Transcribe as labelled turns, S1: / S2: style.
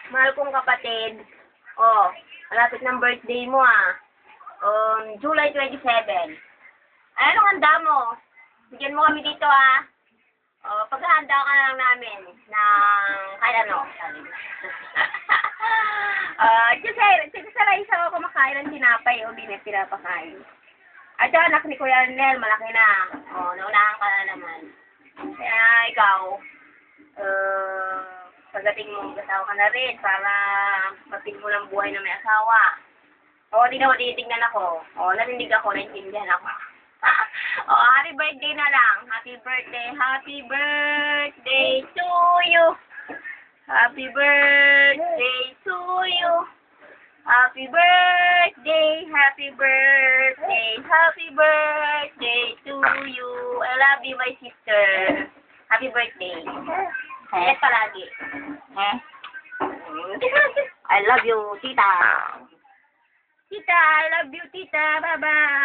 S1: Mahal kong kapatid. Oh, malapit ng birthday mo ah. July 27. Ay, anong handa mo? Bigyan mo kami dito ah. Paghahanda ka na lang namin ng kahit ano. Kasi sa Raisa ako kumakain ng tinapay o di na pinapakain. At yung anak ni Kuya Nel, malaki na. Naunahan ka na naman. Kaya ikaw, pagdating mo, mag-asawa ka na rin para mapil mo ng buhay na may asawa. Di na matitignan ako. Narinig ako, naintindihan ako. Happy birthday na lang. Happy birthday. Happy birthday to you. Happy birthday to you. Happy birthday. Happy birthday. Happy birthday to you. I love you, my sister. Happy birthday. Yes, palagi. I love you, tita. Tita, I love you, tita. Bye-bye.